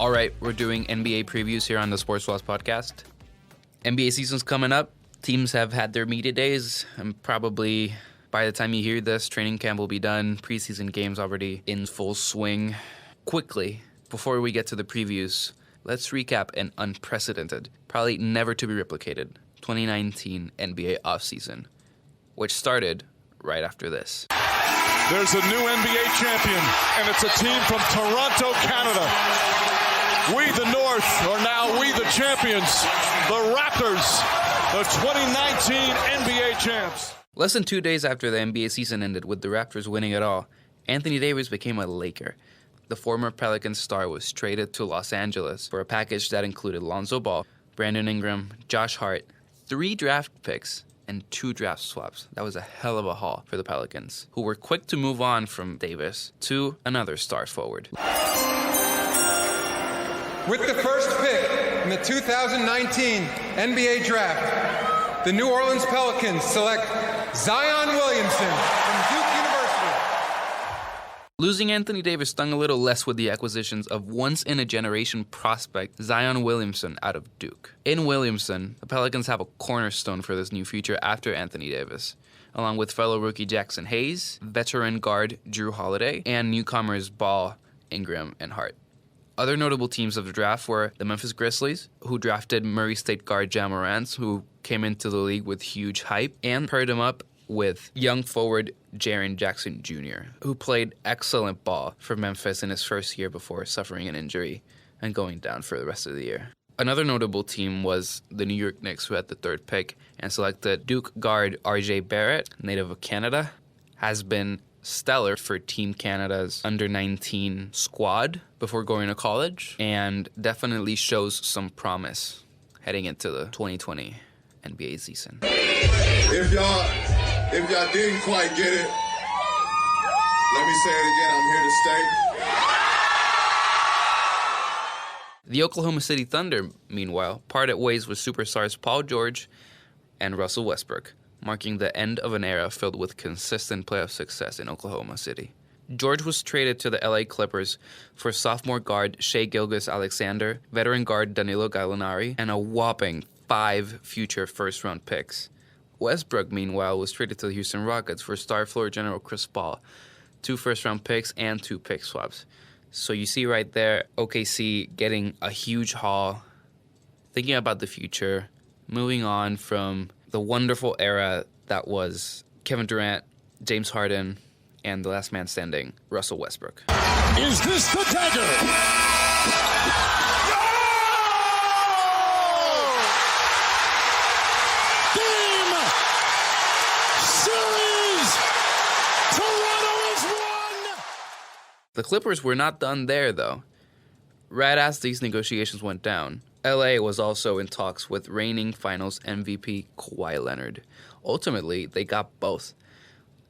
All right, we're doing NBA previews here on the Sports Loss podcast. NBA season's coming up. Teams have had their media days, and probably by the time you hear this, training camp will be done. Preseason games already in full swing. Quickly, before we get to the previews, let's recap an unprecedented, probably never to be replicated, 2019 NBA offseason, which started right after this. There's a new NBA champion, and it's a team from Toronto, Canada. We, the North, are now we, the champions, the Raptors, the 2019 NBA champs. Less than 2 days after the NBA season ended with the Raptors winning it all, Anthony Davis became a Laker. The former Pelicans star was traded to Los Angeles for a package that included Lonzo Ball, Brandon Ingram, Josh Hart, 3 draft picks, and 2 draft swaps. That was a hell of a haul for the Pelicans, who were quick to move on from Davis to another star forward. With the first pick in the 2019 NBA Draft, the New Orleans Pelicans select Zion Williamson from Duke University. Losing Anthony Davis stung a little less with the acquisitions of once-in-a-generation prospect Zion Williamson out of Duke. In Williamson, the Pelicans have a cornerstone for this new future after Anthony Davis, along with fellow rookie Jackson Hayes, veteran guard Drew Holiday, and newcomers Ball, Ingram, and Hart. Other notable teams of the draft were the Memphis Grizzlies, who drafted Murray State guard Ja Morant, who came into the league with huge hype, and paired him up with young forward Jaren Jackson Jr., who played excellent ball for Memphis in his first year before suffering an injury and going down for the rest of the year. Another notable team was the New York Knicks, who had the 3rd pick and selected Duke guard RJ Barrett, native of Canada, has been stellar for Team Canada's under-19 squad before going to college, and definitely shows some promise heading into the 2020 NBA season. If y'all didn't quite get it, let me say it again, I'm here to stay. The Oklahoma City Thunder, meanwhile, parted ways with superstars Paul George and Russell Westbrook, marking the end of an era filled with consistent playoff success in Oklahoma City. George was traded to the LA Clippers for sophomore guard Shai Gilgeous-Alexander, veteran guard Danilo Gallinari, and a whopping 5 future first-round picks. Westbrook, meanwhile, was traded to the Houston Rockets for star floor general Chris Paul, 2 first-round picks and 2 pick swaps. So you see right there, OKC getting a huge haul, thinking about the future, moving on from the wonderful era that was Kevin Durant, James Harden, and the last man standing, Russell Westbrook. Is this the dagger? Game! Series! Toronto has won! The Clippers were not done there, though. Right as these negotiations went down, LA was also in talks with reigning Finals MVP Kawhi Leonard. Ultimately, they got both,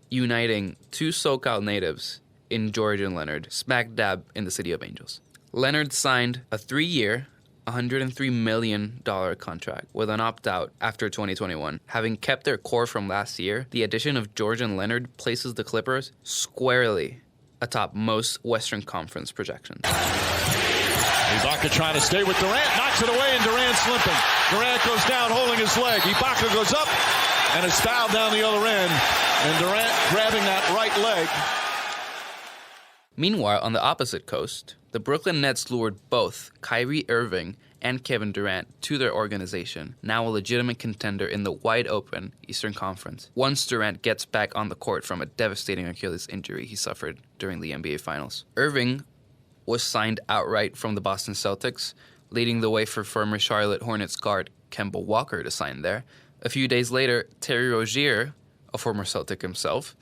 uniting 2 SoCal natives in George and Leonard, smack dab in the City of Angels. Leonard signed a 3-year, $103 million contract with an opt-out after 2021. Having kept their core from last year, the addition of George and Leonard places the Clippers squarely atop most Western Conference projections. Ibaka trying to stay with Durant, knocks it away, and Durant's limping. Durant goes down holding his leg. Ibaka goes up and is fouled down the other end. And Durant grabbing that right leg. Meanwhile, on the opposite coast, the Brooklyn Nets lured both Kyrie Irving and Kevin Durant to their organization, now a legitimate contender in the wide-open Eastern Conference, once Durant gets back on the court from a devastating Achilles injury he suffered during the NBA Finals. Irving was signed outright from the Boston Celtics, leading the way for former Charlotte Hornets guard Kemba Walker to sign there. A few days later, Terry Rozier, a former Celtic himself,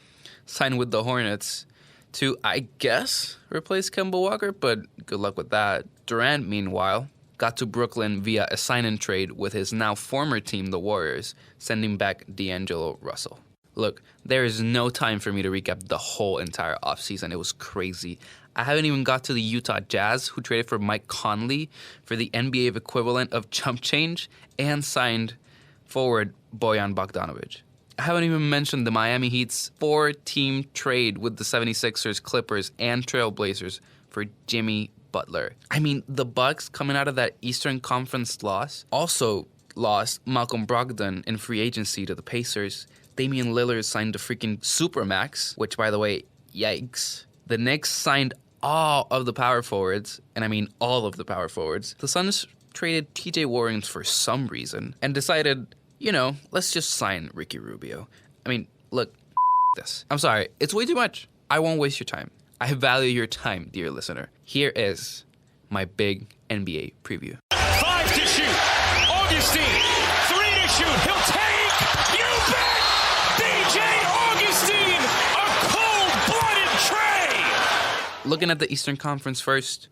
signed with the Hornets to, I guess, replace Kemba Walker, but good luck with that. Durant, meanwhile, got to Brooklyn via a sign-and-trade with his now former team, the Warriors, sending back D'Angelo Russell. Look, there is no time for me to recap the whole entire offseason. It was crazy. I haven't even got to the Utah Jazz, who traded for Mike Conley for the NBA equivalent of chump change and signed forward Bojan Bogdanovic. I haven't even mentioned the Miami Heat's 4-team trade with the 76ers, Clippers, and Trailblazers for Jimmy Butler. I mean, the Bucks coming out of that Eastern Conference loss also lost Malcolm Brogdon in free agency to the Pacers. Damian Lillard signed a freaking Supermax, which, by the way, yikes. The Knicks signed all of the power forwards, and I mean all of the power forwards. The Suns traded TJ Warren for some reason and decided, let's just sign Ricky Rubio. I mean, look, this. I'm sorry, it's way too much. I won't waste your time. I value your time, dear listener. Here is my big NBA preview. 5 to shoot. Augustine. 3 to shoot. He'll take. You bet. DJ Augustine. A cold-blooded tray. Looking at the Eastern Conference first,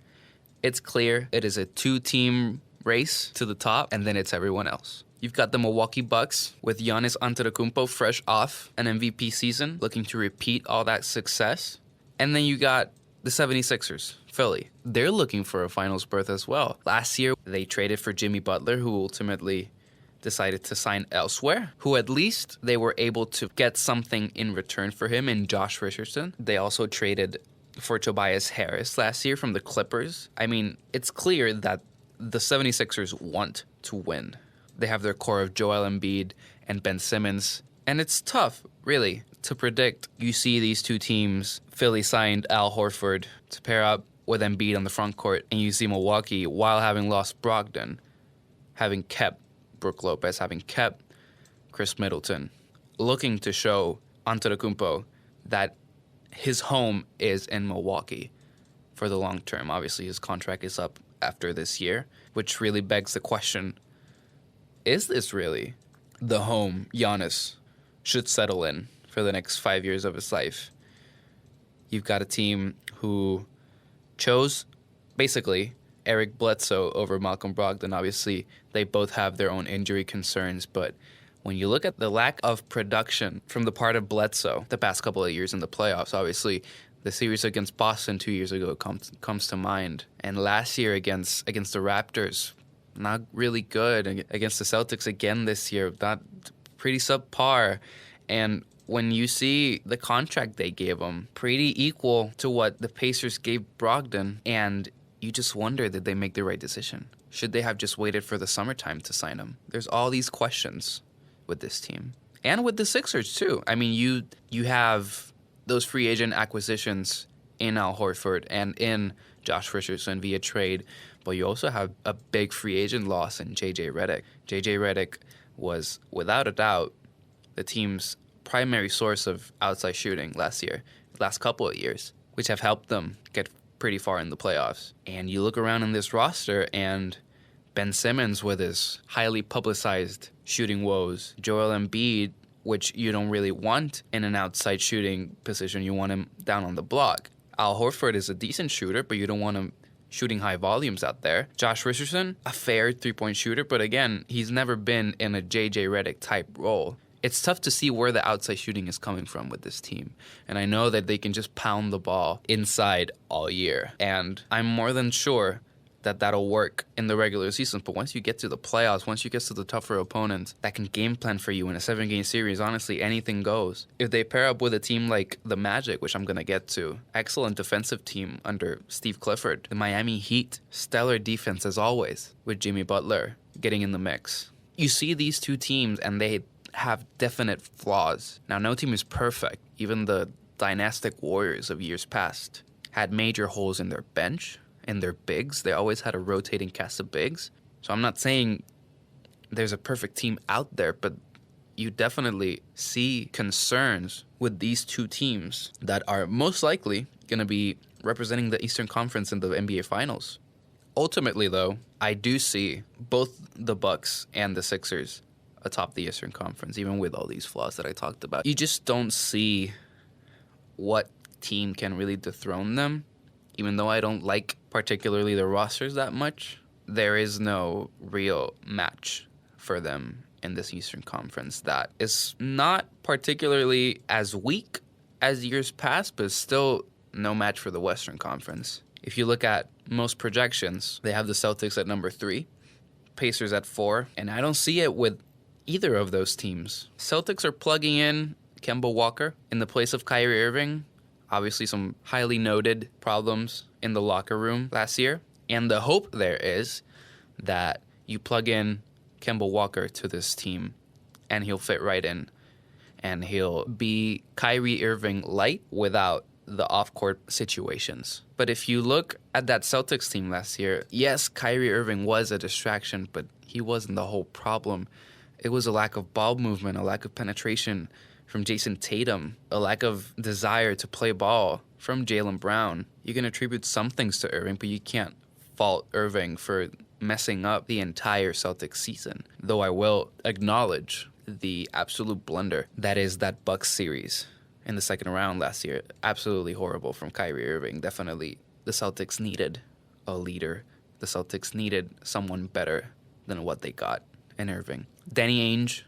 it's clear it is a 2-team race to the top, and then it's everyone else. You've got the Milwaukee Bucks with Giannis Antetokounmpo fresh off an MVP season, looking to repeat all that success. And then you got the 76ers, Philly. They're looking for a finals berth as well. Last year, they traded for Jimmy Butler, who ultimately decided to sign elsewhere, who at least they were able to get something in return for him in Josh Richardson. They also traded for Tobias Harris last year from the Clippers. I mean, it's clear that the 76ers want to win. They have their core of Joel Embiid and Ben Simmons, and it's tough, really, to predict. You see these two teams, Philly signed Al Horford to pair up with Embiid on the front court, and you see Milwaukee, while having lost Brogdon, having kept Brook Lopez, having kept Chris Middleton, looking to show Antetokounmpo that his home is in Milwaukee for the long term. Obviously, his contract is up after this year, which really begs the question, is this really the home Giannis should settle in for the next 5 years of his life? You've got a team who chose, basically, Eric Bledsoe over Malcolm Brogdon. Obviously, they both have their own injury concerns, but when you look at the lack of production from the part of Bledsoe the past couple of years in the playoffs, obviously, the series against Boston 2 years ago comes to mind. And last year against the Raptors, not really good. Against the Celtics again this year, not pretty subpar. And when you see the contract they gave him, pretty equal to what the Pacers gave Brogdon, and you just wonder, did they make the right decision? Should they have just waited for the summertime to sign him? There's all these questions with this team. And with the Sixers, too. I mean, you have those free agent acquisitions in Al Horford and in Josh Richardson via trade, but you also have a big free agent loss in J.J. Redick. J.J. Redick was, without a doubt, the team's primary source of outside shooting last couple of years, which have helped them get pretty far in the playoffs. And you look around in this roster, and Ben Simmons with his highly publicized shooting woes, Joel Embiid, which you don't really want in an outside shooting position. You want him down on the block. Al Horford is a decent shooter, but you don't want him shooting high volumes out there. Josh Richardson, a fair three-point shooter, but again, he's never been in a J.J. Redick type role. It's tough to see where the outside shooting is coming from with this team. And I know that they can just pound the ball inside all year. And I'm more than sure that that'll work in the regular season. But once you get to the playoffs, once you get to the tougher opponents that can game plan for you in a 7-game series, honestly, anything goes. If they pair up with a team like the Magic, which I'm going to get to, excellent defensive team under Steve Clifford. The Miami Heat, stellar defense as always, with Jimmy Butler getting in the mix. You see these two teams and they have definite flaws. Now, no team is perfect. Even the dynastic Warriors of years past had major holes in their bench, in their bigs. They always had a rotating cast of bigs. So I'm not saying there's a perfect team out there, but you definitely see concerns with these two teams that are most likely going to be representing the Eastern Conference in the NBA Finals. Ultimately, though, I do see both the Bucks and the Sixers atop the Eastern Conference, even with all these flaws that I talked about. You just don't see what team can really dethrone them. Even though I don't like particularly the rosters that much, there is no real match for them in this Eastern Conference that is not particularly as weak as years past, but still no match for the Western Conference. If you look at most projections, they have the Celtics at number 3, Pacers at 4, and I don't see it with either of those teams. Celtics are plugging in Kemba Walker in the place of Kyrie Irving. Obviously, some highly noted problems in the locker room last year. And the hope there is that you plug in Kemba Walker to this team and he'll fit right in. And he'll be Kyrie Irving light without the off-court situations. But if you look at that Celtics team last year, yes, Kyrie Irving was a distraction, but he wasn't the whole problem. It was a lack of ball movement, a lack of penetration from Jason Tatum, a lack of desire to play ball from Jaylen Brown. You can attribute some things to Irving, but you can't fault Irving for messing up the entire Celtics season. Though I will acknowledge the absolute blunder that is that Bucks series in the second round last year. Absolutely horrible from Kyrie Irving. Definitely the Celtics needed a leader. The Celtics needed someone better than what they got in Irving. Danny Ainge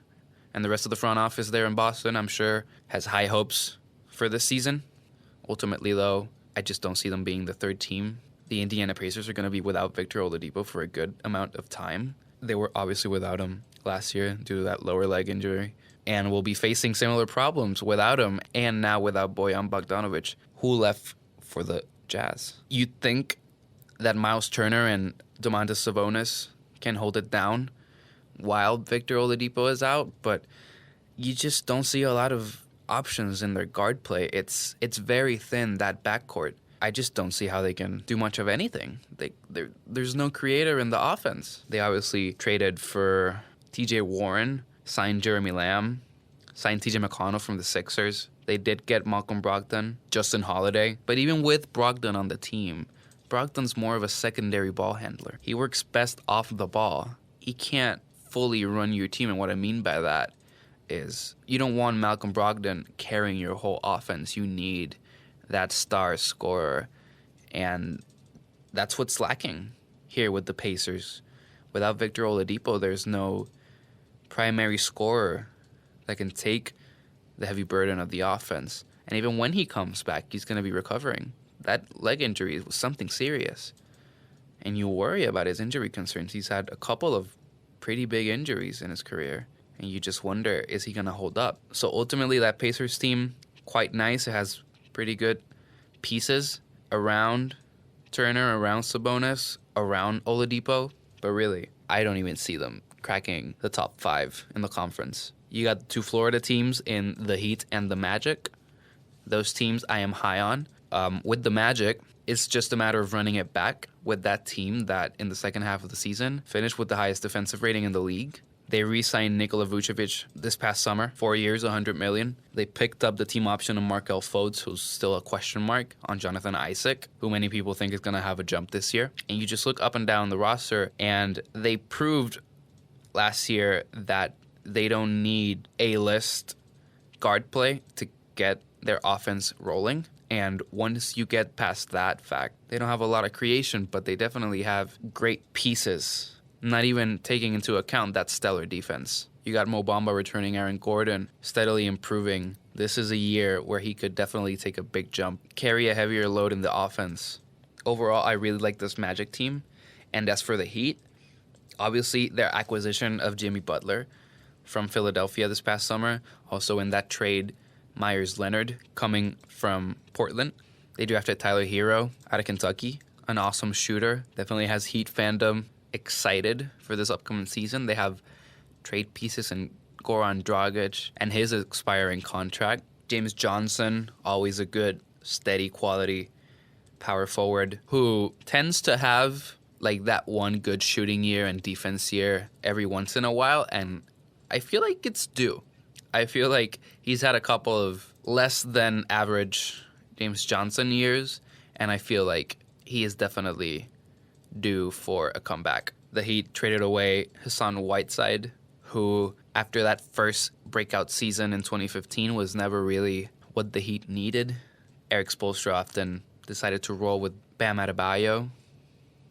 and the rest of the front office there in Boston, I'm sure, has high hopes for this season. Ultimately, though, I just don't see them being the third team. The Indiana Pacers are going to be without Victor Oladipo for a good amount of time. They were obviously without him last year due to that lower leg injury, and will be facing similar problems without him, and now without Bojan Bogdanovic, who left for the Jazz. You'd think that Miles Turner and Domantas Sabonis can hold it down while Victor Oladipo is out, but you just don't see a lot of options in their guard play. It's very thin, that backcourt. I just don't see how they can do much of anything. There's no creator in the offense. They obviously traded for TJ Warren, signed Jeremy Lamb, signed TJ McConnell from the Sixers. They did get Malcolm Brogdon, Justin Holiday. But even with Brogdon on the team, Brogdon's more of a secondary ball handler. He works best off the ball. He can't fully run your team, and what I mean by that is you don't want Malcolm Brogdon carrying your whole offense. You need that star scorer, and that's what's lacking here with the Pacers. Without Victor Oladipo, there's no primary scorer that can take the heavy burden of the offense. And even when he comes back, he's going to be recovering. That leg injury was something serious, and you worry about his injury concerns. He's had a couple of pretty big injuries in his career, and you just wonder, is he going to hold up? So ultimately, that Pacers team, quite nice. It has pretty good pieces around Turner, around Sabonis, around Oladipo, but really, I don't even see them cracking the top 5 in the conference. You got the 2 Florida teams in the Heat and the Magic. Those teams I am high on. With the Magic, it's just a matter of running it back with that team that in the second half of the season finished with the highest defensive rating in the league. They re-signed Nikola Vucevic this past summer, 4 years, $100 million. They picked up the team option on Markelle Fultz, who's still a question mark, on Jonathan Isaac, who many people think is going to have a jump this year. And you just look up and down the roster, and they proved last year that they don't need A-list guard play to get their offense rolling. And once you get past that fact, they don't have a lot of creation, but they definitely have great pieces. Not even taking into account that stellar defense. You got Mo Bamba returning, Aaron Gordon steadily improving. This is a year where he could definitely take a big jump, carry a heavier load in the offense. Overall, I really like this Magic team. And as for the Heat, obviously their acquisition of Jimmy Butler from Philadelphia this past summer, also in that trade, Myers Leonard coming from Portland. They drafted Tyler Hero out of Kentucky, an awesome shooter. Definitely has Heat fandom excited for this upcoming season. They have trade pieces in Goran Dragic and his expiring contract. James Johnson, always a good, steady quality power forward who tends to have like that one good shooting year and defense year every once in a while, and I feel like it's due. I feel like he's had a couple of less than average James Johnson years, and I feel like he is definitely due for a comeback. The Heat traded away Hassan Whiteside, who after that first breakout season in 2015 was never really what the Heat needed. Eric Spoelstra then decided to roll with Bam Adebayo,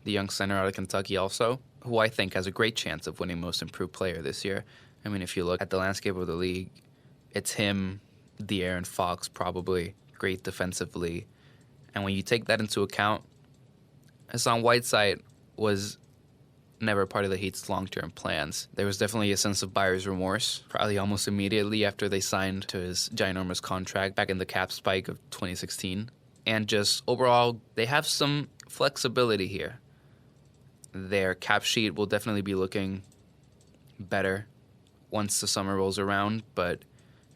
the young center out of Kentucky also, who I think has a great chance of winning Most Improved Player this year. I mean, if you look at the landscape of the league, it's him, De'Aaron Fox probably, great defensively. And when you take that into account, Hassan Whiteside was never part of the Heat's long-term plans. There was definitely a sense of buyer's remorse, probably almost immediately after they signed to his ginormous contract back in the cap spike of 2016. And just overall, they have some flexibility here. Their cap sheet will definitely be looking better once the summer rolls around, but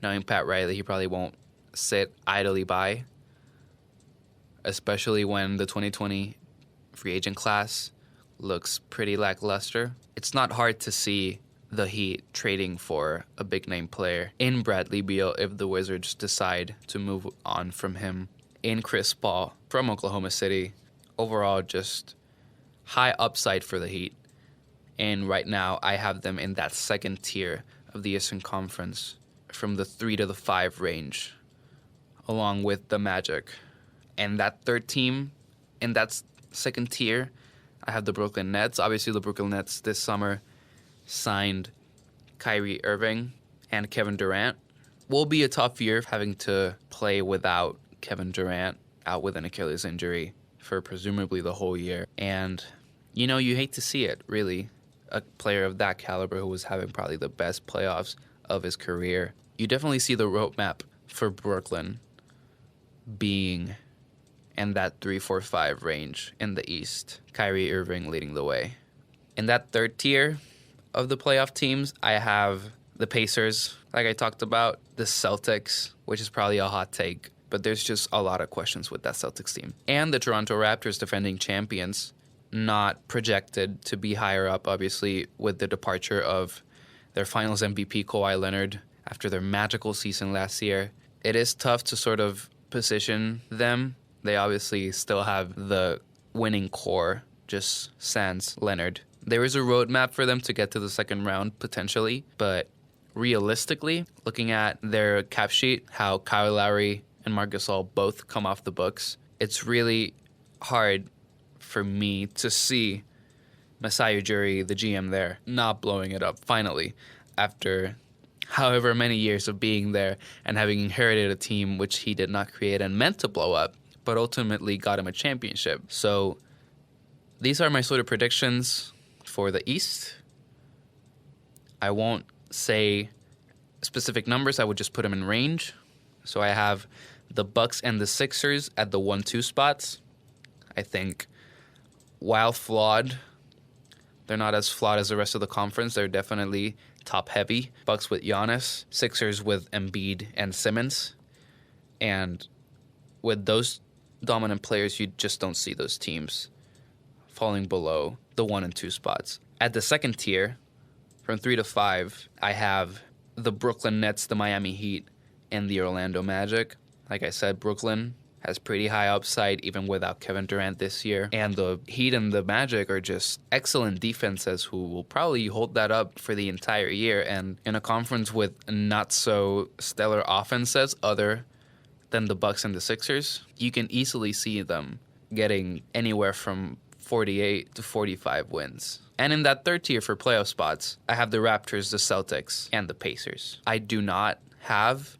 knowing Pat Riley, he probably won't sit idly by, especially when the 2020 free agent class looks pretty lackluster. It's not hard to see the Heat trading for a big-name player in Bradley Beal if the Wizards decide to move on from him, in Chris Paul from Oklahoma City. Overall, just high upside for the Heat. And right now, I have them in that second tier of the Eastern Conference, from the 3 to the 5 range, along with the Magic. And that third team in that second tier, I have the Brooklyn Nets. Obviously, the Brooklyn Nets this summer signed Kyrie Irving and Kevin Durant. Will be a tough year having to play without Kevin Durant, out with an Achilles injury for presumably the whole year. And, you know, you hate to see it, really. A player of that caliber who was having probably the best playoffs of his career. You definitely see the roadmap for Brooklyn being in that 3-4-5 range in the East. Kyrie Irving leading the way. In that third tier of the playoff teams, I have the Pacers, like I talked about, the Celtics, which is probably a hot take, but there's just a lot of questions with that Celtics team. And the Toronto Raptors, defending champions, not projected to be higher up, obviously, with the departure of their finals MVP, Kawhi Leonard, after their magical season last year. It is tough to sort of position them. They obviously still have the winning core, just sans Leonard. There is a roadmap for them to get to the second round, potentially, but realistically, looking at their cap sheet, how Kyle Lowry and Marc Gasol both come off the books, it's really hard for me to see Masai Ujiri, the GM there, not blowing it up finally after however many years of being there and having inherited a team which he did not create and meant to blow up, but ultimately got him a championship. So these are my sort of predictions for the East. I won't say specific numbers. I would just put them in range. So I have the Bucks and the Sixers at the 1-2 spots. I think while flawed, they're not as flawed as the rest of the conference. They're definitely top-heavy. Bucks with Giannis, Sixers with Embiid and Simmons. And with those dominant players, you just don't see those teams falling below the 1 and 2 spots. At the second tier, from 3 to 5, I have the Brooklyn Nets, the Miami Heat, and the Orlando Magic. Like I said, Brooklyn has pretty high upside even without Kevin Durant this year. And the Heat and the Magic are just excellent defenses who will probably hold that up for the entire year. And in a conference with not so stellar offenses other than the Bucks and the Sixers, you can easily see them getting anywhere from 48 to 45 wins. And in that third tier for playoff spots, I have the Raptors, the Celtics, and the Pacers. I do not have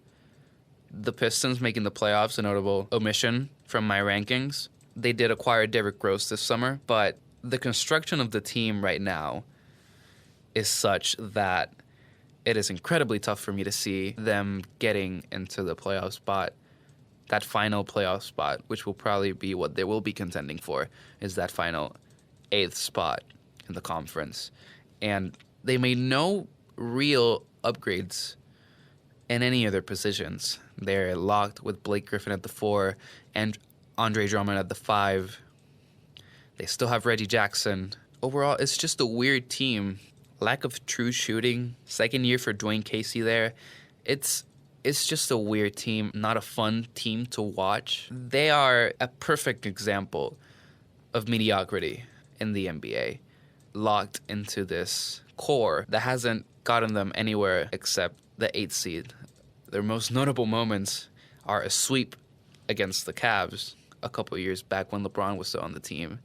the Pistons making the playoffs, a notable omission from my rankings. They did acquire Derrick Rose this summer, but the construction of the team right now is such that it is incredibly tough for me to see them getting into the playoff spot. That final playoff spot, which will probably be what they will be contending for, is that final 8th spot in the conference. And they made no real upgrades in any of their positions. They're locked with Blake Griffin at the 4 and Andre Drummond at the 5. They still have Reggie Jackson. Overall, it's just a weird team. Lack of true shooting. Second year for Dwayne Casey there. It's just a weird team, not a fun team to watch. They are a perfect example of mediocrity in the NBA, locked into this core that hasn't gotten them anywhere except the 8th seed. Their most notable moments are a sweep against the Cavs a couple years back when LeBron was still on the team,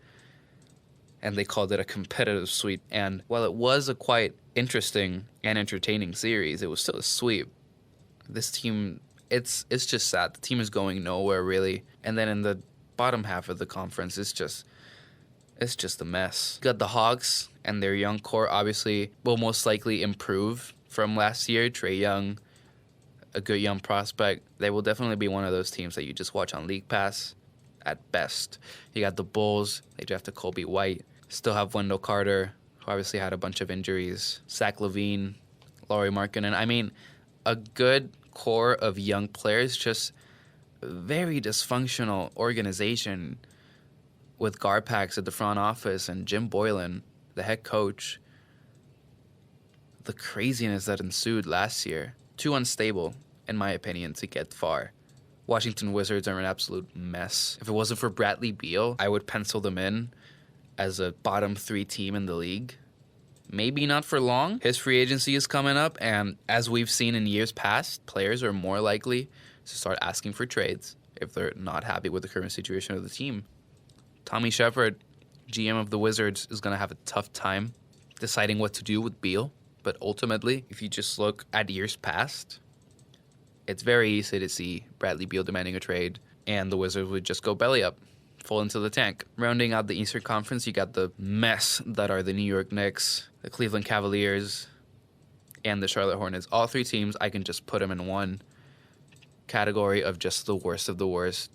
and they called it a competitive sweep. And while it was a quite interesting and entertaining series, it was still a sweep. This team, it's just sad. The team is going nowhere, really. And then in the bottom half of the conference, it's just a mess. You got the Hawks, and their young core obviously will most likely improve from last year. Trae Young, a good young prospect. They will definitely be one of those teams that you just watch on League Pass at best. You got the Bulls. They drafted Kobe White. Still have Wendell Carter, who obviously had a bunch of injuries. Zach LaVine, Lauri Markkanen. I mean, a good core of young players, just very dysfunctional organization with Garpax at the front office and Jim Boylan, the head coach. The craziness that ensued last year. Too unstable, in my opinion, to get far. Washington Wizards are an absolute mess. If it wasn't for Bradley Beal, I would pencil them in as a bottom 3 team in the league. Maybe not for long. His free agency is coming up, and as we've seen in years past, players are more likely to start asking for trades if they're not happy with the current situation of the team. Tommy Shepard, GM of the Wizards, is going to have a tough time deciding what to do with Beal. But ultimately, if you just look at years past, it's very easy to see Bradley Beal demanding a trade, and the Wizards would just go belly up, fall into the tank. Rounding out the Eastern Conference, you got the mess that are the New York Knicks, the Cleveland Cavaliers, and the Charlotte Hornets. All 3 teams, I can just put them in one category of just the worst of the worst.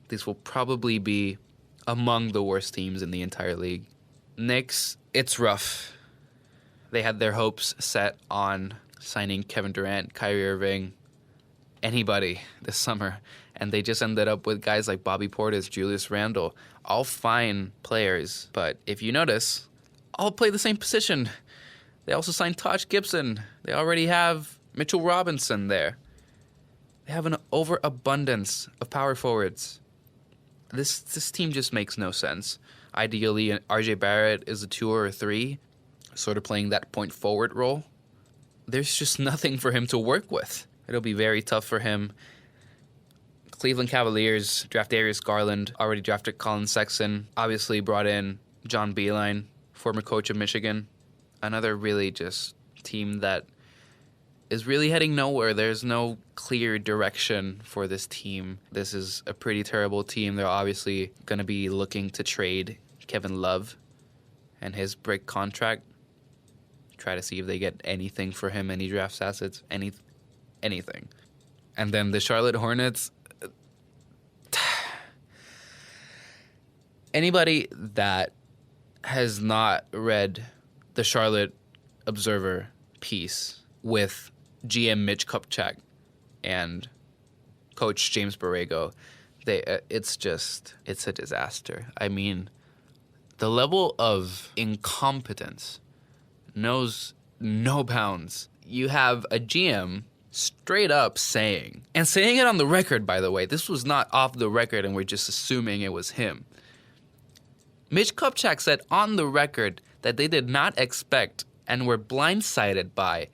These will probably be among the worst teams in the entire league. Knicks, it's rough. They had their hopes set on signing Kevin Durant, Kyrie Irving, anybody this summer, and they just ended up with guys like Bobby Portis, Julius Randle, all fine players. But if you notice, all play the same position. They also signed Taj Gibson. They already have Mitchell Robinson there. They have an overabundance of power forwards. This team just makes no sense. Ideally, RJ Barrett is a 2 or a 3. Sort of playing that point forward role. There's just nothing for him to work with. It'll be very tough for him. Cleveland Cavaliers draft Darius Garland, already drafted Colin Sexton, obviously brought in John Beilein, former coach of Michigan. Another really just team that is really heading nowhere. There's no clear direction for this team. This is a pretty terrible team. They're obviously going to be looking to trade Kevin Love and his brick contract. Try to see if they get anything for him, any draft assets, anything. And then the Charlotte Hornets. Anybody that has not read the Charlotte Observer piece with GM Mitch Kupchak and Coach James Borrego, it's a disaster. I mean, the level of incompetence knows no bounds. You have a GM straight up saying it on the record, by the way. This was not off the record and we're just assuming it was him. Mitch Kupchak said on the record that they did not expect and were blindsided by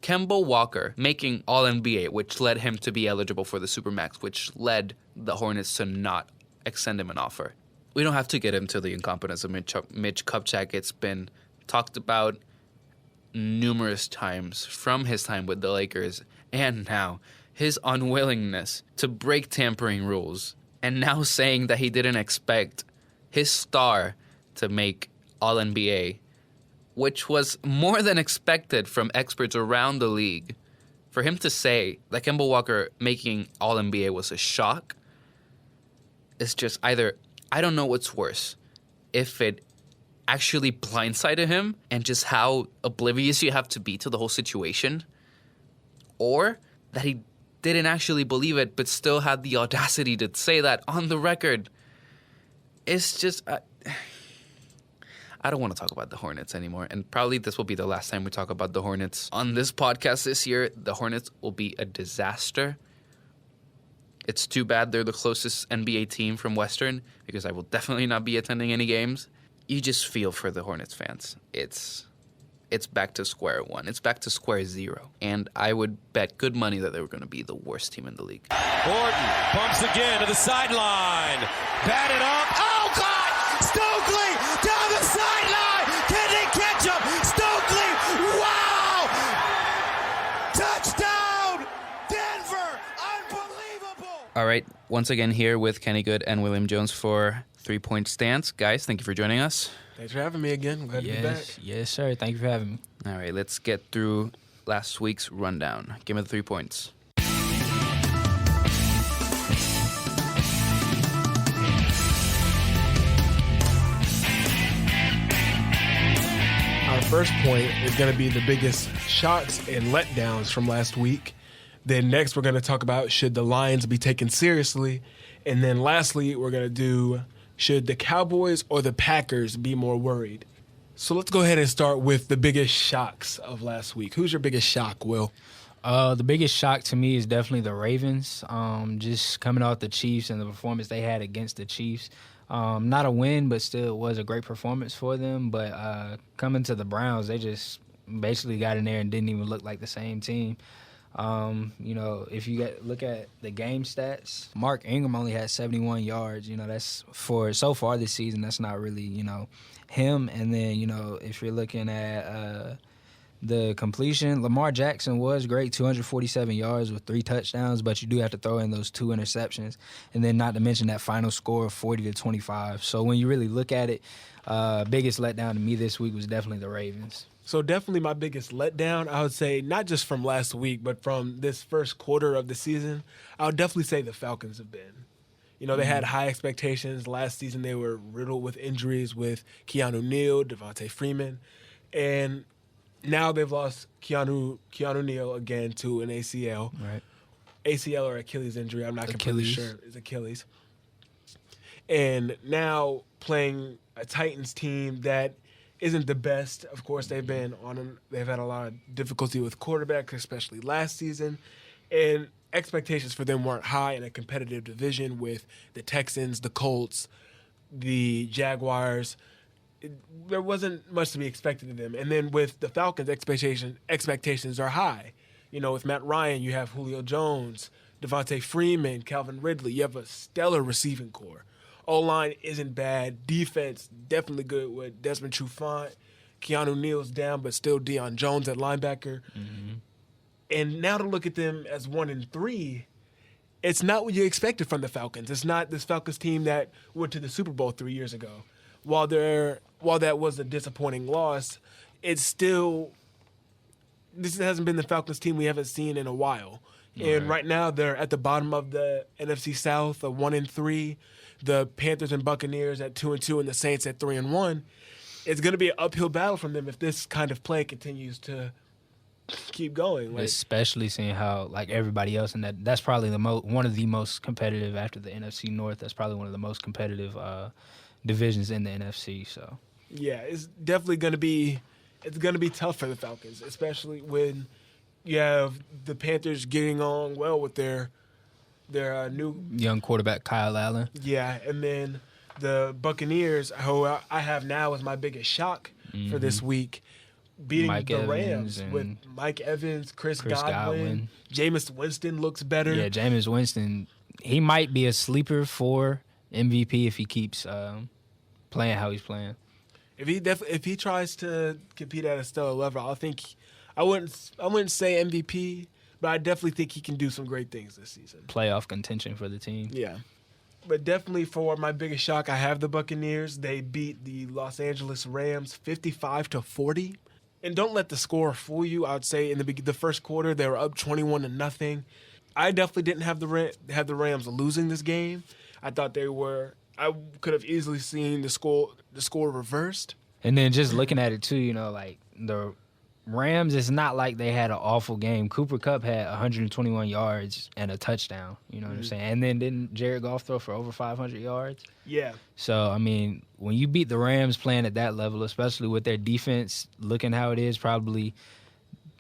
Kemba Walker making All-NBA, which led him to be eligible for the Supermax, which led the Hornets to not extend him an offer. We don't have to get into the incompetence of Mitch Kupchak. It's been talked about numerous times from his time with the Lakers and now his unwillingness to break tampering rules, and now saying that he didn't expect his star to make All-NBA, which was more than expected from experts around the league. For him to say that Kemba Walker making All-NBA was a shock, it's just either, I don't know what's worse, if it actually blindsided him and just how oblivious you have to be to the whole situation, or that he didn't actually believe it but still had the audacity to say that on the record. It's just, I don't want to talk about the Hornets anymore, and probably this will be the last time we talk about the Hornets on this podcast this year. The Hornets will be a disaster. It's too bad they're the closest NBA team from Western, because I will definitely not be attending any games. You just feel for the Hornets fans. It's back to square one. It's back to square zero. And I would bet good money that they were going to be the worst team in the league. Gordon bumps again to the sideline. Batted up. Oh, God! Stokely down the sideline. Can they catch him? Stokely! Wow! Touchdown! Denver! Unbelievable! All right. Once again here with Kenny Goode and William Jones for 3 Point Stance. Guys, thank you for joining us. Thanks for having me again. Glad to be back. Yes, sir. Thank you for having me. All right, let's get through last week's rundown. Give me the 3 points. first point is going to be the biggest shocks and letdowns from last week. Then next, we're going to talk about should the Lions be taken seriously. And then lastly, we're going to do should the Cowboys or the Packers be more worried. So let's go ahead and start with the biggest shocks of last week. Who's your biggest shock, Will? The biggest shock to me is definitely the Ravens. Just coming off the Chiefs and the performance they had against the Chiefs. Not a win, but still it was a great performance for them. But coming to the Browns, they just basically got in there and didn't even look like the same team. If you look at the game stats, Mark Ingram only had 71 yards. That's for so far this season. That's not really, him. And then, if you're looking at the completion, Lamar Jackson was great, 247 yards with 3 touchdowns, but you do have to throw in those 2 interceptions. And then not to mention that final score of 40-25. So when you really look at it, biggest letdown to me this week was definitely the Ravens. So definitely my biggest letdown, I would say, not just from last week, but from this first quarter of the season, I would definitely say the Falcons have been. They had high expectations. Last season they were riddled with injuries with Keanu Neal, Devontae Freeman. And now they've lost Keanu Neal again to an ACL. Right. ACL or Achilles injury, I'm not completely sure. It's Achilles. And now playing a Titans team that isn't the best. Of course, they've had a lot of difficulty with quarterbacks, especially last season. And expectations for them weren't high in a competitive division with the Texans, the Colts, the Jaguars. There wasn't much to be expected of them. And then with the Falcons, expectations are high. With Matt Ryan, you have Julio Jones, Devontae Freeman, Calvin Ridley. You have a stellar receiving core. O-line isn't bad. Defense, definitely good with Desmond Trufant. Keanu Neal's down, but still Deion Jones at linebacker. Mm-hmm. And now to look at them as 1-3, it's not what you expected from the Falcons. It's not this Falcons team that went to the Super Bowl 3 years ago. While that was a disappointing loss, this hasn't been the Falcons team we haven't seen in a while. And right now they're at the bottom of the NFC South, 1-3. The Panthers and Buccaneers at 2-2 and the Saints at 3-1. It's going to be an uphill battle from them if this kind of play continues to keep going. Especially seeing how everybody else, and that's probably one of the most competitive after the NFC North. That's probably one of the most competitive divisions in the NFC. So yeah, it's definitely going to be tough for the Falcons, especially when you have the Panthers getting on well with their new young quarterback Kyle Allen. Yeah, and then the Buccaneers, who I have now as my biggest shock for this week, beating the Rams with Mike Evans, Chris Godwin. Jameis Winston looks better. Yeah, Jameis Winston, he might be a sleeper for MVP if he keeps playing how he's playing. If he tries to compete at a stellar level, I wouldn't say MVP. But I definitely think he can do some great things this season. Playoff contention for the team. Yeah. But definitely for my biggest shock, I have the Buccaneers. They beat the Los Angeles Rams 55-40. And don't let the score fool you. I would say in the first quarter, they were up 21-0. I definitely didn't have the Rams losing this game. I thought I could have easily seen the score reversed. And then just looking at it too, the Rams, it's not like they had an awful game. Cooper Kupp had 121 yards and a touchdown. You know what I'm saying? And then didn't Jared Goff throw for over 500 yards? Yeah. So, when you beat the Rams playing at that level, especially with their defense looking how it is, probably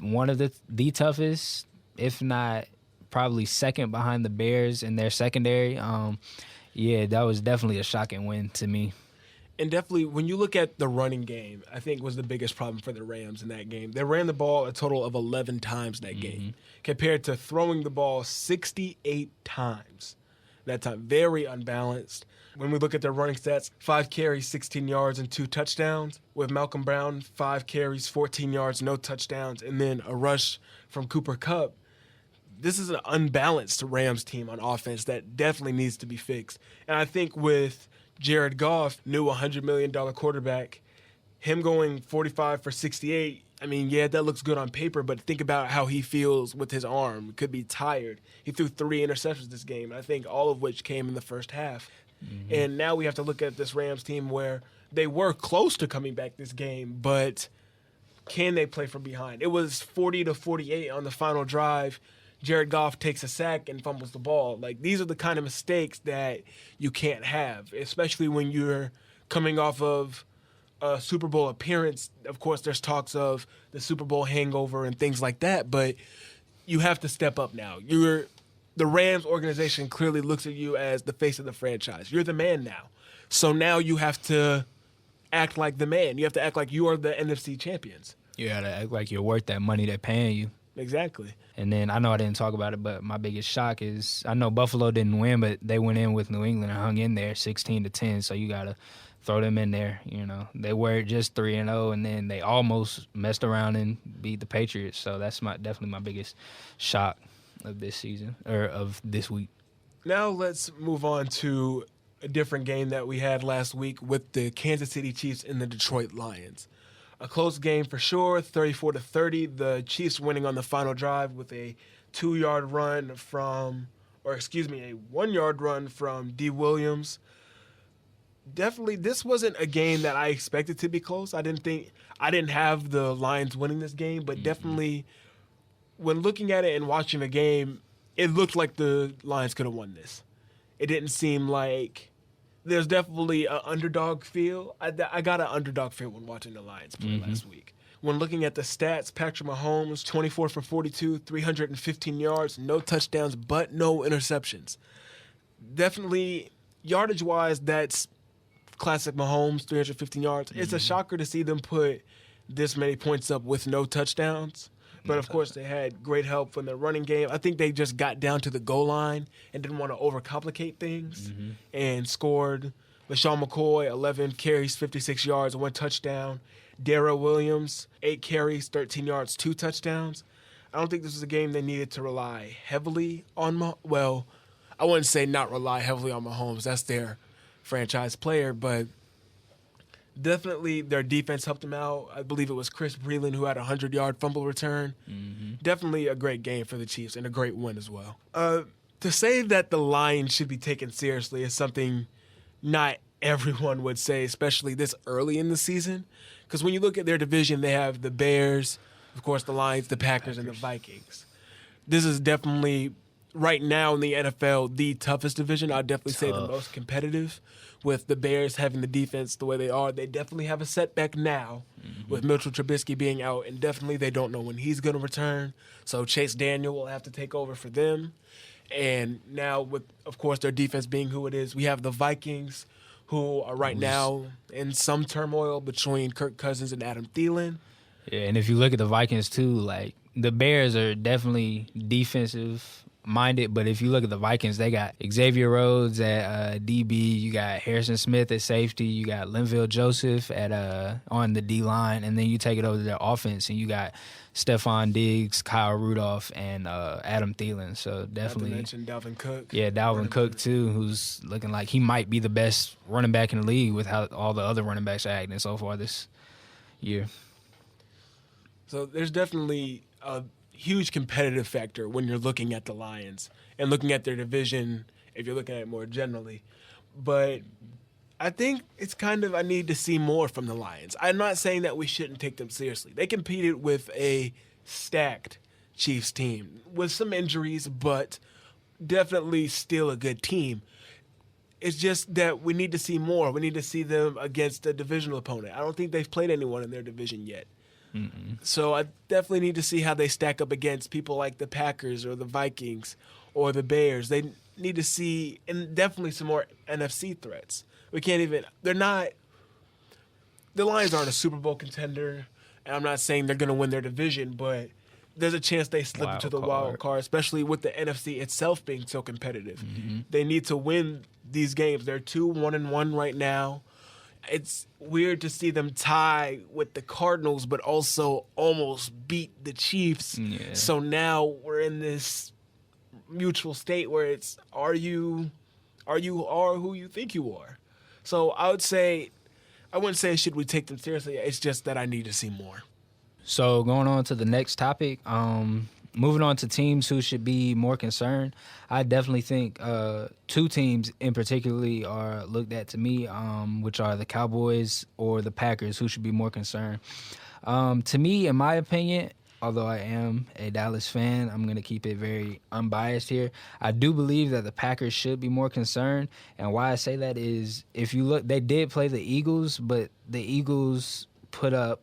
one of the toughest, if not probably second behind the Bears in their secondary, that was definitely a shocking win to me. And definitely, when you look at the running game, I think was the biggest problem for the Rams in that game. They ran the ball a total of 11 times that game, compared to throwing the ball 68 times that time. Very unbalanced. When we look at their running stats, 5 carries, 16 yards, and 2 touchdowns. With Malcolm Brown, 5 carries, 14 yards, no touchdowns, and then a rush from Cooper Kupp. This is an unbalanced Rams team on offense that definitely needs to be fixed. And I think with Jared Goff, new $100 million quarterback, him going 45 for 68, that looks good on paper, but think about how he feels with his arm. Could be tired. He threw 3 interceptions this game, I think all of which came in the first half. And now we have to look at this Rams team where they were close to coming back this game, but can they play from behind? It was 40-48 on the final drive. Jared Goff takes a sack and fumbles the ball. Like, these are the kind of mistakes that you can't have, especially when you're coming off of a Super Bowl appearance. Of course, there's talks of the Super Bowl hangover and things like that, but you have to step up now. The Rams organization clearly looks at you as the face of the franchise. You're the man now. So now you have to act like the man. You have to act like you are the NFC champions. You gotta act like you're worth that money they're paying you. Exactly. And then I know I didn't talk about it, but my biggest shock is I know Buffalo didn't win, but they went in with New England and hung in there 16-10. So you gotta throw them in there. You know, they were just 3-0, and then they almost messed around and beat the Patriots. So that's definitely my biggest shock of this season or of this week. Now let's move on to a different game that we had last week with the Kansas City Chiefs and the Detroit Lions. A close game for sure, 34-30. The Chiefs winning on the final drive with a 1-yard run from D. Williams. Definitely, this wasn't a game that I expected to be close. I didn't have the Lions winning this game, but definitely when looking at it and watching the game, it looked like the Lions could have won this. It didn't seem like there's definitely an underdog feel. I got an underdog feel when watching the Lions play last week. When looking at the stats, Patrick Mahomes, 24 for 42, 315 yards, no touchdowns, but no interceptions. Definitely, yardage-wise, that's classic Mahomes, 315 yards. It's a shocker to see them put this many points up with no touchdowns. But, of course, they had great help from the running game. I think they just got down to the goal line and didn't want to overcomplicate things and scored. LaShawn McCoy, 11 carries, 56 yards, 1 touchdown. Darrell Williams, 8 carries, 13 yards, 2 touchdowns. I don't think this was a game they needed to rely heavily on I wouldn't say not rely heavily on Mahomes. That's their franchise player, but definitely their defense helped them out. I believe it was Chris Breland who had a 100-yard fumble return. Definitely a great game for the Chiefs and a great win as well. To say that the Lions should be taken seriously is something not everyone would say, especially this early in the season. Because when you look at their division, they have the Bears, of course the Lions, the Packers, and the Vikings. This is definitely, right now in the NFL, the toughest division. I'd definitely say the most competitive. With the Bears having the defense the way they are, they definitely have a setback now with Mitchell Trubisky being out, and definitely they don't know when he's going to return. So Chase Daniel will have to take over for them. And now with, of course, their defense being who it is, we have the Vikings, who are right now in some turmoil between Kirk Cousins and Adam Thielen. Yeah, and if you look at the Vikings too, like the Bears are definitely defensive minded, but if you look at the Vikings, they got Xavier Rhodes at DB, you got Harrison Smith at safety, you got Linville Joseph at on the D line, and then you take it over to their offense and you got Stephon Diggs, Kyle Rudolph, and Adam Thielen. So definitely Not to mention Dalvin Cook. Yeah, Dalvin Cook too, who's looking like he might be the best running back in the league with how all the other running backs are acting so far this year. So there's definitely a huge competitive factor when you're looking at the Lions and looking at their division if you're looking at it more generally. But I think it's kind of I need to see more from the Lions. I'm not saying that we shouldn't take them seriously. They competed with a stacked Chiefs team with some injuries, but definitely still a good team. It's just that we need to see more. We need to see them against a divisional opponent. I don't think they've played anyone in their division yet. So I definitely need to see how they stack up against people like the Packers or the Vikings or the Bears. They need to see, and definitely some more NFC threats. The Lions aren't a Super Bowl contender, and I'm not saying they're going to win their division, but there's a chance they slip into the wild card, especially with the NFC itself being so competitive. They need to win these games. They're 2-1-1 right now. It's weird to see them tie with the Cardinals, but also almost beat the Chiefs. Yeah. So now we're in this mutual state where it's are you who you think you are. So I wouldn't say should we take them seriously. It's just that I need to see more. So going on to the next topic, moving on to teams who should be more concerned, I definitely think two teams in particularly are looked at to me, which are the Cowboys or the Packers, who should be more concerned. To me, in my opinion, although I am a Dallas fan, I'm going to keep it very unbiased here. I do believe that the Packers should be more concerned. And why I say that is, if you look, they did play the Eagles, but the Eagles put up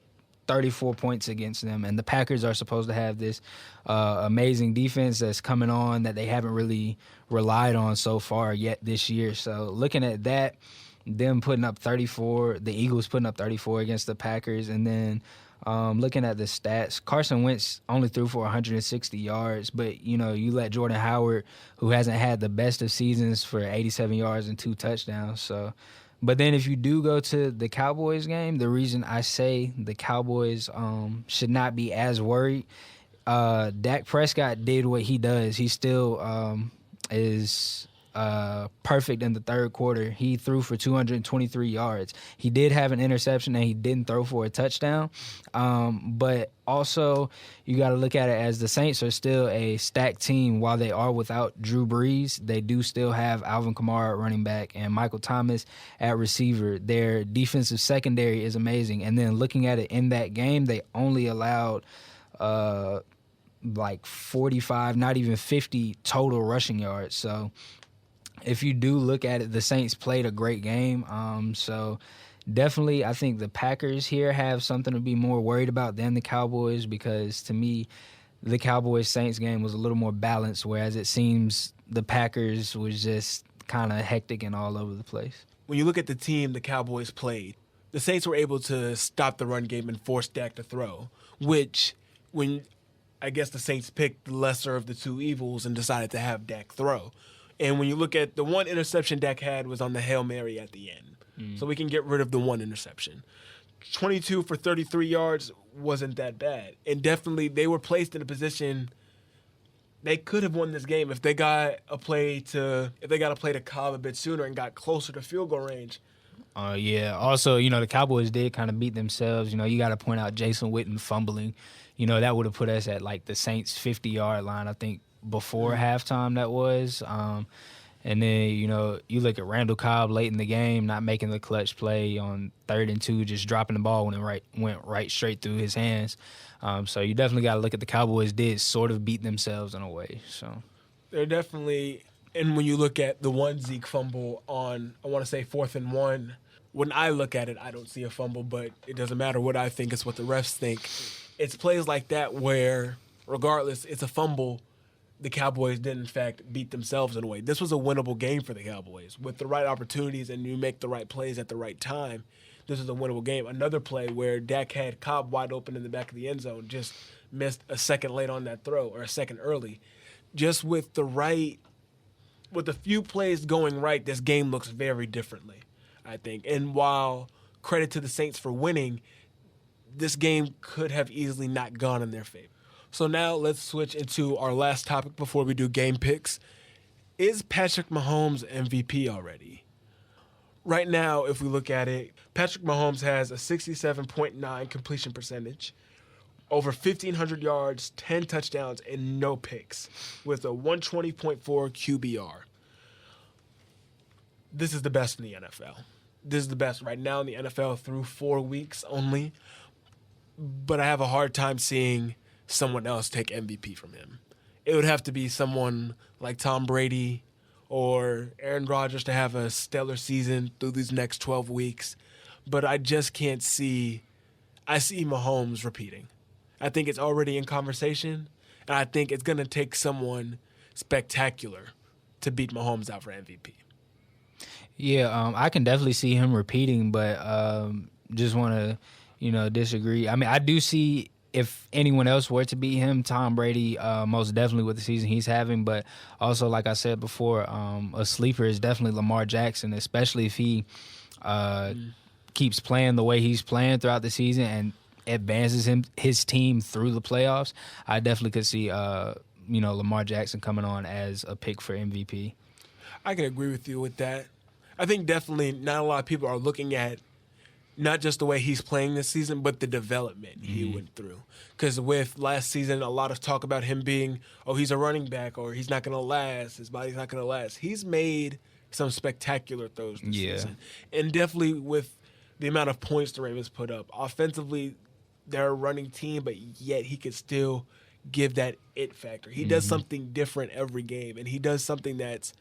34 points against them. And the Packers are supposed to have this amazing defense that's coming on that they haven't really relied on so far yet this year. So looking at that, them putting up 34, the Eagles putting up 34 against the Packers, and then looking at the stats, Carson Wentz only threw for 160 yards, but, you know, you let Jordan Howard, who hasn't had the best of seasons, for 87 yards and 2 touchdowns. So, but then if you do go to the Cowboys game, the reason I say the Cowboys should not be as worried, Dak Prescott did what he does. He still is perfect in the third quarter. He threw for 223 yards. He did have an interception and he didn't throw for a touchdown. But also, you got to look at it as the Saints are still a stacked team. While they are without Drew Brees, they do still have Alvin Kamara at running back and Michael Thomas at receiver. Their defensive secondary is amazing. And then looking at it in that game, they only allowed like 45, not even 50 total rushing yards. So if you do look at it, the Saints played a great game. So definitely I think the Packers here have something to be more worried about than the Cowboys, because to me, the Cowboys-Saints game was a little more balanced, whereas it seems the Packers was just kind of hectic and all over the place. When you look at the team the Cowboys played, the Saints were able to stop the run game and force Dak to throw, which when I guess the Saints picked the lesser of the two evils and decided to have Dak throw. And when you look at the one interception Dak had was on the Hail Mary at the end. So we can get rid of the one interception. 22 for 33 yards wasn't that bad. And definitely they were placed in a position they could have won this game if they got a play to Cobb a bit sooner and got closer to field goal range. Yeah. Also, you know, the Cowboys did kind of beat themselves. You know, you got to point out Jason Witten fumbling. You know, that would have put us at like the Saints' 50-yard line, I think, before halftime that was. And then, you know, you look at Randall Cobb late in the game, not making the clutch play on 3rd and 2, just dropping the ball when it went right straight through his hands. So you definitely got to look at the Cowboys did sort of beat themselves in a way. So they're definitely, and when you look at the one Zeke fumble on, I want to say 4th and 1, when I look at it, I don't see a fumble, but it doesn't matter what I think, it's what the refs think. It's plays like that where, regardless, it's a fumble. The Cowboys did, in fact, beat themselves in a way. This was a winnable game for the Cowboys. With the right opportunities and you make the right plays at the right time, this is a winnable game. Another play where Dak had Cobb wide open in the back of the end zone, just missed a second late on that throw, or a second early. Just with a few plays going right, this game looks very differently, I think. And while credit to the Saints for winning, this game could have easily not gone in their favor. So now let's switch into our last topic before we do game picks. Is Patrick Mahomes MVP already? Right now, if we look at it, Patrick Mahomes has a 67.9 completion percentage, over 1,500 yards, 10 touchdowns, and no picks, with a 120.4 QBR. This is the best in the NFL. This is the best right now in the NFL through 4 weeks only. But I have a hard time seeing someone else take MVP from him. It would have to be someone like Tom Brady or Aaron Rodgers to have a stellar season through these next 12 weeks. But I just can't see – I see Mahomes repeating. I think it's already in conversation, and I think it's going to take someone spectacular to beat Mahomes out for MVP. Yeah, I can definitely see him repeating, but just want to, disagree. I mean, I do see – if anyone else were to beat him, Tom Brady, most definitely with the season he's having. But also, like I said before, a sleeper is definitely Lamar Jackson, especially if he keeps playing the way he's playing throughout the season and advances his team through the playoffs. I definitely could see, Lamar Jackson coming on as a pick for MVP. I can agree with you with that. I think definitely not a lot of people are looking at not just the way he's playing this season, but the development he went through. Because with last season, a lot of talk about him being, he's a running back, or he's not going to last, his body's not going to last. He's made some spectacular throws this season. And definitely with the amount of points the Ravens put up, offensively, they're a running team, but yet he could still give that it factor. He does something different every game, and he does something that's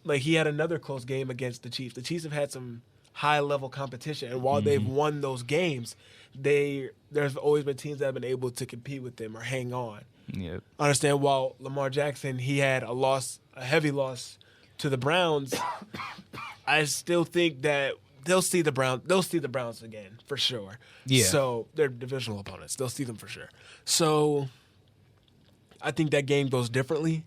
like he had another close game against the Chiefs. The Chiefs have had some high-level competition, and while they've won those games, there's always been teams that have been able to compete with them or hang on. Yep. I understand while Lamar Jackson, he had a heavy loss to the Browns, I still think that they'll see the Browns again for sure. Yeah. So they're divisional opponents. They'll see them for sure. So I think that game goes differently.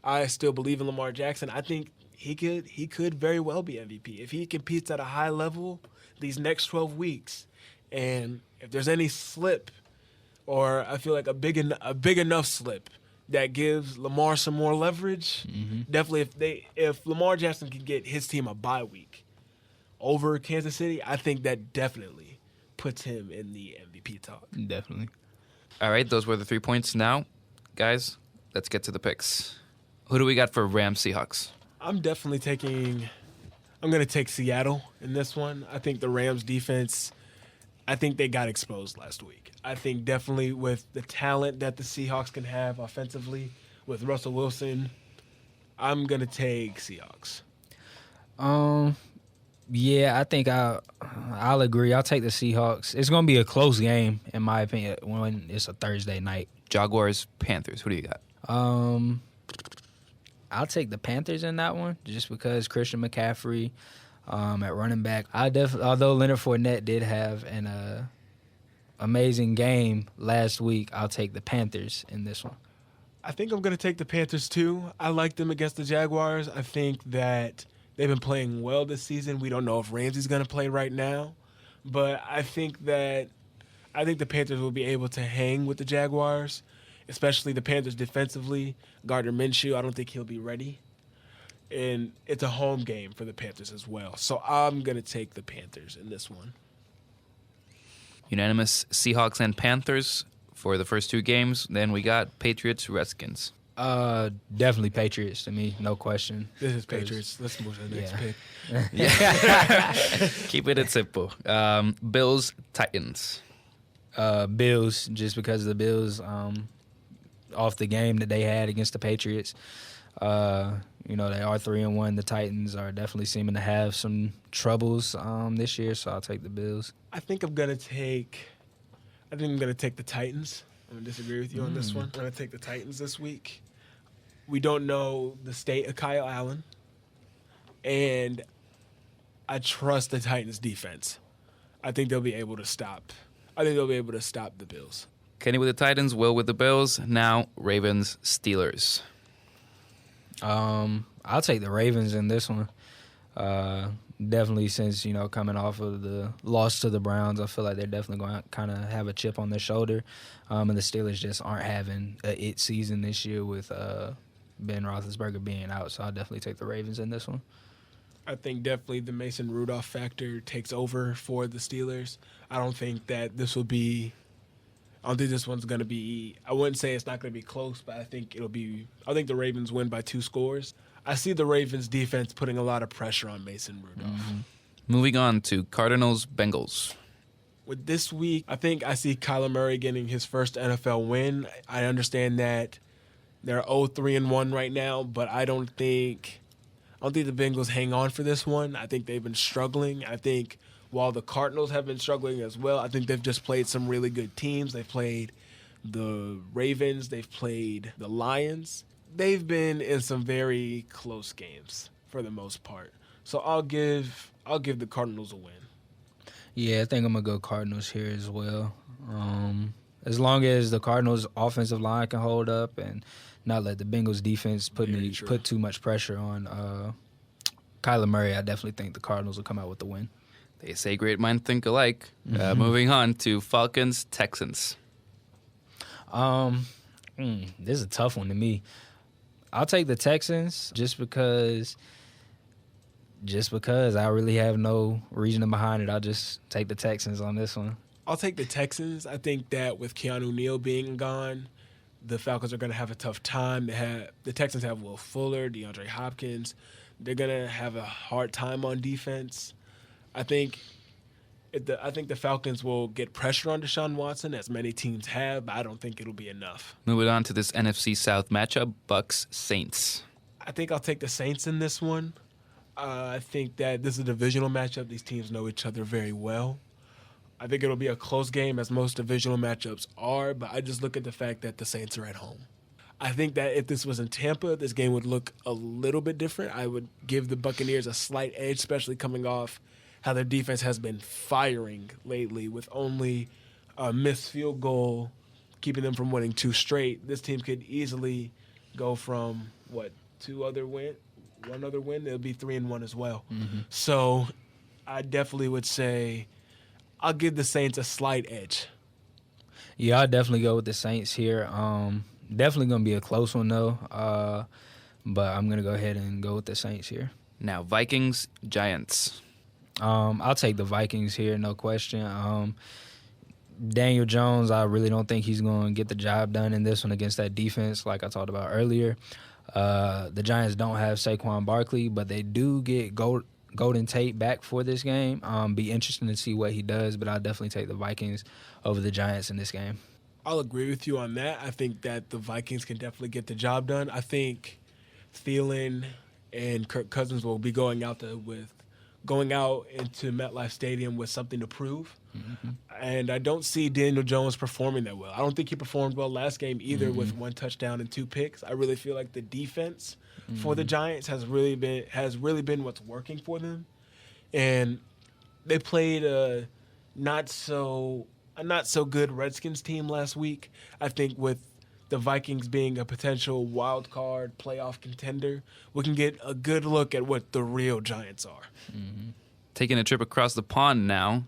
I still believe in Lamar Jackson. I think he could very well be MVP if he competes at a high level these next 12 weeks. And if there's any slip, or I feel like a big enough slip that gives Lamar some more leverage, definitely if Lamar Jackson can get his team a bye week over Kansas City, I think that definitely puts him in the MVP talk. Definitely. All right, those were the 3 points. Now, guys, let's get to the picks. Who do we got for Rams Seahawks? I'm going to take Seattle in this one. I think the Rams defense, I think they got exposed last week. I think definitely with the talent that the Seahawks can have offensively with Russell Wilson, I'm going to take Seahawks. Yeah, I think I'll agree. I'll take the Seahawks. It's going to be a close game, in my opinion, when it's a Thursday night. Jaguars, Panthers. Who do you got? I'll take the Panthers in that one, just because Christian McCaffrey at running back. Although Leonard Fournette did have an amazing game last week, I'll take the Panthers in this one. I think I'm going to take the Panthers too. I like them against the Jaguars. I think that they've been playing well this season. We don't know if Ramsey's going to play right now, but I think the Panthers will be able to hang with the Jaguars, especially the Panthers defensively. Gardner Minshew, I don't think he'll be ready. And it's a home game for the Panthers as well. So I'm going to take the Panthers in this one. Unanimous Seahawks and Panthers for the first two games. Then we got Patriots, Redskins. Definitely Patriots to me, no question. This is Patriots. Let's move to the next pick. Keep it simple. Bills, Titans. Bills, just because of the Bills off the game that they had against the Patriots. They are 3-1. The Titans are definitely seeming to have some troubles this year, so I'll take the Bills. I think I'm gonna take the Titans. I'm gonna disagree with you on this one. I'm gonna take the Titans this week. We don't know the state of Kyle Allen, and I trust the Titans defense. I think they'll be able to stop the Bills. Kenny with the Titans, Will with the Bills. Now Ravens, Steelers. I'll take the Ravens in this one. Definitely since, coming off of the loss to the Browns, I feel like they're definitely going to kind of have a chip on their shoulder. And the Steelers just aren't having a it season this year with Ben Roethlisberger being out. So I'll definitely take the Ravens in this one. I think definitely the Mason Rudolph factor takes over for the Steelers. I don't think this one's going to be, I wouldn't say it's not going to be close, but I think the Ravens win by 2 scores. I see the Ravens defense putting a lot of pressure on Mason Rudolph. Moving on to Cardinals, Bengals. With this week, I think I see Kyler Murray getting his first NFL win. I understand that they're 0-3-1 right now, but I don't think the Bengals hang on for this one. I think they've been struggling. I think while the Cardinals have been struggling as well, I think they've just played some really good teams. They've played the Ravens. They've played the Lions. They've been in some very close games for the most part. So I'll give the Cardinals a win. Yeah, I think I'm going to go Cardinals here as well. As long as the Cardinals' offensive line can hold up and not let the Bengals' defense put too much pressure on Kyler Murray, I definitely think the Cardinals will come out with the win. They say great minds think alike. Moving on to Falcons, Texans. This is a tough one to me. I'll take the Texans just because I really have no reasoning behind it. I'll just take the Texans on this one. I'll take the Texans. I think that with Keanu Neal being gone, the Falcons are going to have a tough time. The Texans have Will Fuller, DeAndre Hopkins. They're going to have a hard time on defense. I think I think the Falcons will get pressure on Deshaun Watson, as many teams have, but I don't think it'll be enough. Moving on to this NFC South matchup, Bucks-Saints. I think I'll take the Saints in this one. I think that this is a divisional matchup. These teams know each other very well. I think it'll be a close game, as most divisional matchups are, but I just look at the fact that the Saints are at home. I think that if this was in Tampa, this game would look a little bit different. I would give the Buccaneers a slight edge, especially coming off how their defense has been firing lately with only a missed field goal keeping them from winning 2 straight. This team could easily go from, one other win? It'll be 3-1 as well. Mm-hmm. So I definitely would say I'll give the Saints a slight edge. Yeah, I'll definitely go with the Saints here. Definitely going to be a close one, though. But I'm going to go ahead and go with the Saints here. Now, Vikings-Giants. I'll take the Vikings here, no question. Daniel Jones, I really don't think he's going to get the job done in this one against that defense, like I talked about earlier. The Giants don't have Saquon Barkley, but they do get Golden Tate back for this game. Be interesting to see what he does, but I'll definitely take the Vikings over the Giants in this game. I'll agree with you on that. I think that the Vikings can definitely get the job done. I think Thielen and Kirk Cousins will be going out into MetLife Stadium with something to prove. Mm-hmm. And I don't see Daniel Jones performing that well. I don't think he performed well last game either with 1 touchdown and 2 picks. I really feel like the defense for the Giants has really been what's working for them. And they played a not so good Redskins team last week. I think with the Vikings being a potential wild card playoff contender, we can get a good look at what the real Giants are. Mm-hmm. Taking a trip across the pond now,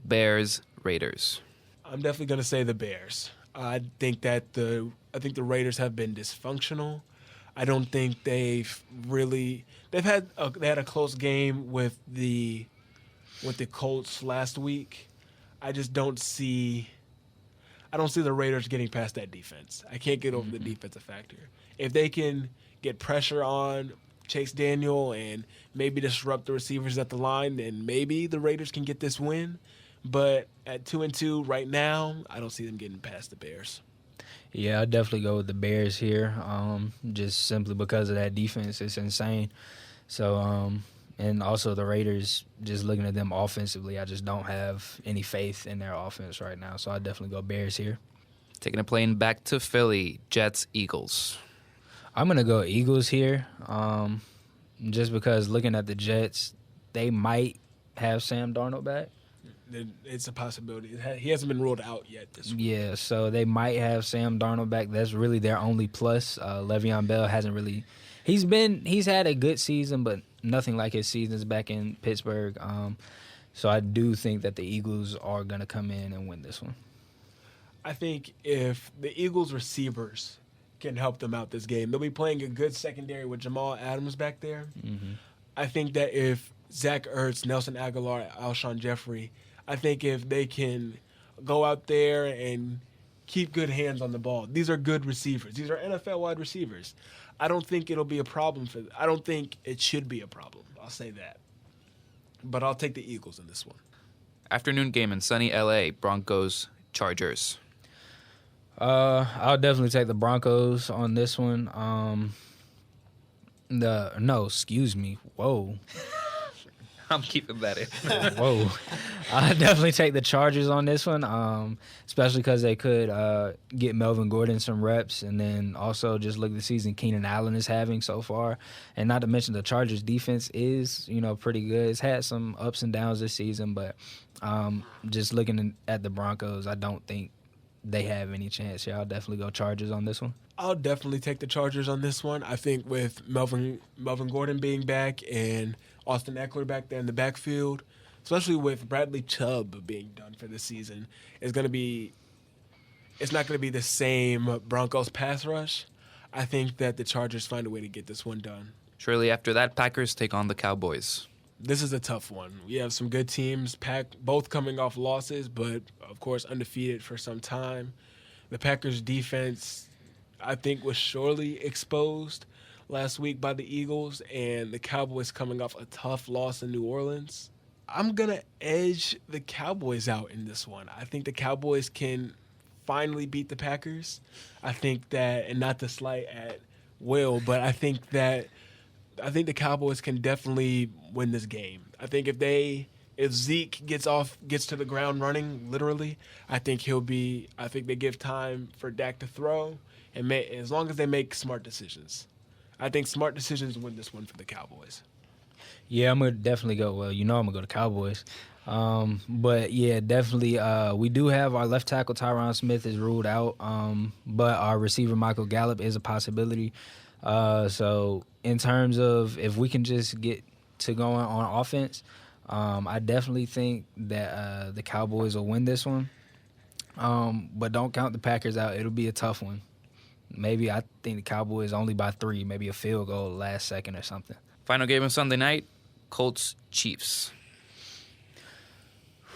Bears-Raiders. I'm definitely going to say the Bears. I think the Raiders have been dysfunctional. I don't think they had a close game with the Colts last week. I don't see the Raiders getting past that defense. I can't get over the defensive factor. If they can get pressure on Chase Daniel and maybe disrupt the receivers at the line, then maybe the Raiders can get this win. But at 2-2 right now, I don't see them getting past the Bears. Yeah, I'll definitely go with the Bears here, just simply because of that defense. It's insane. So, and also the Raiders, just looking at them offensively, I just don't have any faith in their offense right now. So I'll definitely go Bears here. Taking a plane back to Philly, Jets-Eagles. I'm going to go Eagles here, just because looking at the Jets, they might have Sam Darnold back. It's a possibility. He hasn't been ruled out yet this week. Yeah, so they might have Sam Darnold back. That's really their only plus. Le'Veon Bell hasn't really – he's had a good season, but nothing like his seasons back in Pittsburgh. So I do think that the Eagles are going to come in and win this one. I think if the Eagles receivers can help them out this game, they'll be playing a good secondary with Jamal Adams back there. Mm-hmm. I think that if Zach Ertz, Nelson Aguilar, Alshon Jeffrey, I think if they can go out there and keep good hands on the ball, these are good receivers. These are NFL wide receivers. I don't think it'll be a problem for them. I don't think it should be a problem. I'll say that. But I'll take the Eagles in this one. Afternoon game in sunny LA, Broncos-Chargers. I'll definitely take the Broncos on this one. Excuse me. Whoa. I'm keeping that in. Whoa. I'll definitely take the Chargers on this one, especially because they could get Melvin Gordon some reps, and then also just look at the season Keenan Allen is having so far. And not to mention the Chargers defense is, pretty good. It's had some ups and downs this season, but just looking at the Broncos, I don't think they have any chance here. I'll definitely go Chargers on this one. I'll definitely take the Chargers on this one. I think with Melvin Gordon being back and Austin Eckler back there in the backfield, especially with Bradley Chubb being done for this season, it's not going to be the same Broncos pass rush. I think that the Chargers find a way to get this one done. Shortly after that, Packers take on the Cowboys. This is a tough one. We have some good teams, both coming off losses, but of course undefeated for some time. The Packers defense, I think, was surely exposed last week by the Eagles, and the Cowboys coming off a tough loss in New Orleans. I'm going to edge the Cowboys out in this one. I think the Cowboys can finally beat the Packers. I think that, and not to slight at Will, but I think the Cowboys can definitely win this game. I think if Zeke gets to the ground running, literally, I think they give time for Dak to throw, and as long as they make smart decisions. I think smart decisions win this one for the Cowboys. Yeah, I'm going to definitely go. Well, I'm going to go to Cowboys. But, yeah, definitely we do have our left tackle, Tyron Smith, is ruled out. But our receiver, Michael Gallup, is a possibility. So in terms of if we can just get to going on offense, I definitely think that the Cowboys will win this one. But don't count the Packers out. It'll be a tough one. Maybe I think the Cowboys only by 3, maybe a field goal last second or something. Final game of Sunday night, Colts-Chiefs.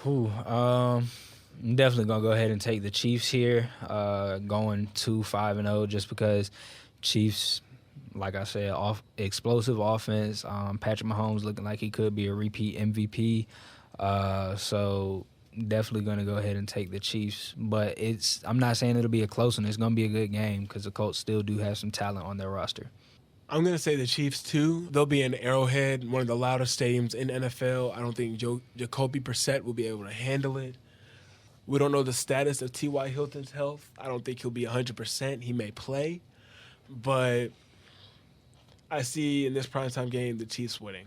I'm definitely going to go ahead and take the Chiefs here, going 2-5-0 just because Chiefs, like I said, explosive offense. Patrick Mahomes looking like he could be a repeat MVP. So definitely going to go ahead and take the Chiefs. But I'm not saying it'll be a close one. It's going to be a good game because the Colts still do have some talent on their roster. I'm going to say the Chiefs, too. They'll be in Arrowhead, one of the loudest stadiums in NFL. I don't think Jacoby Brissett will be able to handle it. We don't know the status of T.Y. Hilton's health. I don't think he'll be 100%. He may play. But I see in this primetime game the Chiefs winning.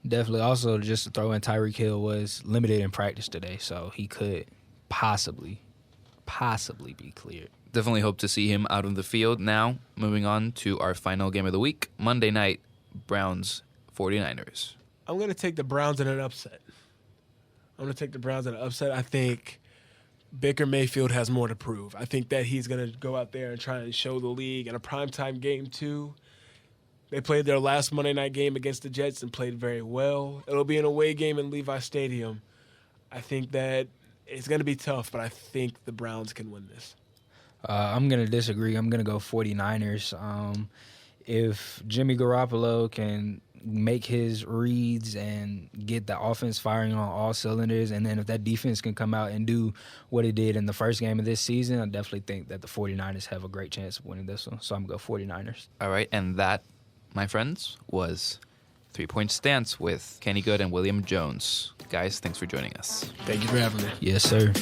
Definitely. Also, just to throw in, Tyreek Hill was limited in practice today, so he could possibly be cleared. Definitely hope to see him out on the field. Now, moving on to our final game of the week, Monday night, Browns-49ers. I'm going to take the Browns in an upset. I think Baker Mayfield has more to prove. I think that he's going to go out there and try and show the league in a primetime game, too. They played their last Monday night game against the Jets and played very well. It'll be an away game in Levi Stadium. I think that it's going to be tough, but I think the Browns can win this. I'm going to disagree. I'm going to go 49ers. If Jimmy Garoppolo can make his reads and get the offense firing on all cylinders, and then if that defense can come out and do what it did in the first game of this season, I definitely think that the 49ers have a great chance of winning this one. So I'm going to go 49ers. All right, and that, my friends, was 3-Point Stance with Kenny Goode and William Jones. Guys, thanks for joining us. Thank you for having me. Yes, sir.